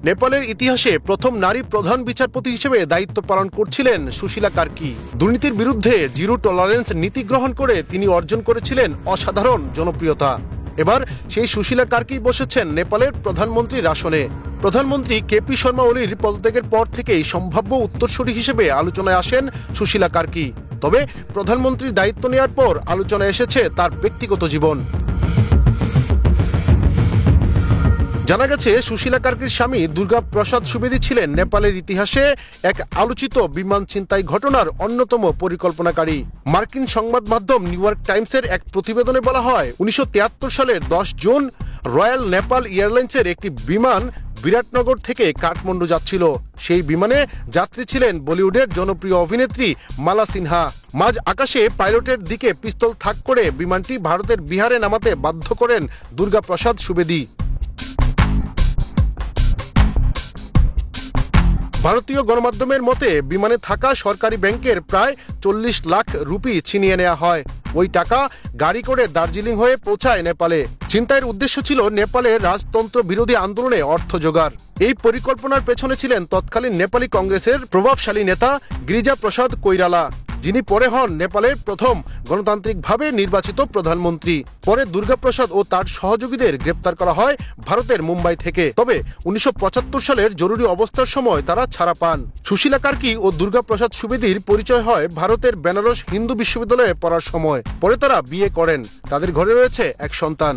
নেপালের ইতিহাসে প্রথম নারী প্রধান বিচারপতি হিসেবে দায়িত্ব পালন করছিলেন সুশীলা কার্কি। দুর্নীতির বিরুদ্ধে জিরো টলারেন্স নীতি গ্রহণ করে তিনি অর্জন করেছিলেন অসাধারণ জনপ্রিয়তা। এবার সেই সুশীলা কার্কি বসেছেন নেপালের প্রধানমন্ত্রীর আসনে। প্রধানমন্ত্রী কেপি শর্মা ওলির পদত্যাগের পর থেকেই সম্ভাব্য উত্তরসূরি হিসেবে আলোচনায় আসেন সুশীলা কার্কি। তবে প্রধানমন্ত্রীর দায়িত্ব নেওয়ার পর আলোচনায় এসেছে তার ব্যক্তিগত জীবন। জানা গেছে সুশীলা কার্কির স্বামী দুর্গা প্রসাদ সুবেদী ছিলেন নেপালের ইতিহাসে এক আলোচিত বিমান ছিনতাই ঘটনার অন্যতম পরিকল্পনাকারী। মার্কিন সংবাদ মাধ্যম নিউ ইয়র্ক টাইমসের এক প্রতিবেদনে বলা হয়, 1973 সালের 10 জুন রয়্যাল নেপাল এয়ারলাইন্সের একটি বিমান বিরাটনগর থেকে কাঠমান্ডু যাচ্ছিল। সেই বিমানে যাত্রী ছিলেন বলিউডের জনপ্রিয় অভিনেত্রী মালা সিনহা। মাঝ আকাশে পাইলটের দিকে পিস্তল তাক করে বিমানটি ভারতের বিহারে নামাতে বাধ্য করেন দুর্গা প্রসাদ সুবেদী। ভারতীয় গণমাধ্যমের মতে বিমানে থাকা সরকারি ব্যাংকের প্রায় 40 লাখ রুপি ছিনিয়ে নেওয়া হয়। ওই টাকা গাড়ি করে দার্জিলিং হয়ে পৌঁছায় নেপালে। ছিনতাইয়ের উদ্দেশ্য ছিল নেপালের রাজতন্ত্র বিরোধী আন্দোলনে অর্থ জোগাড়। এই পরিকল্পনার পেছনে ছিলেন তৎকালীন নেপালি কংগ্রেসের প্রভাবশালী নেতা গিরিজা প্রসাদ কৈরালা, যিনি পরে হন নেপালের প্রথম গণতান্ত্রিকভাবে নির্বাচিত প্রধানমন্ত্রী। পরে দুর্গা প্রসাদ ও তার সহযোগীদের গ্রেপ্তার করা হয় ভারতের মুম্বাই থেকে। তবে 1975 সালের জরুরি অবস্থার সময় তারা ছাড়া পান। সুশীলা কার্কি ও দুর্গা প্রসাদ সুবেদীর পরিচয় হয় ভারতের বেনারস হিন্দু বিশ্ববিদ্যালয়ে পড়ার সময়। পরে তারা বিয়ে করেন। তাদের ঘরে রয়েছে এক সন্তান।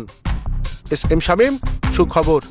এস এম শামীম, সুখবর।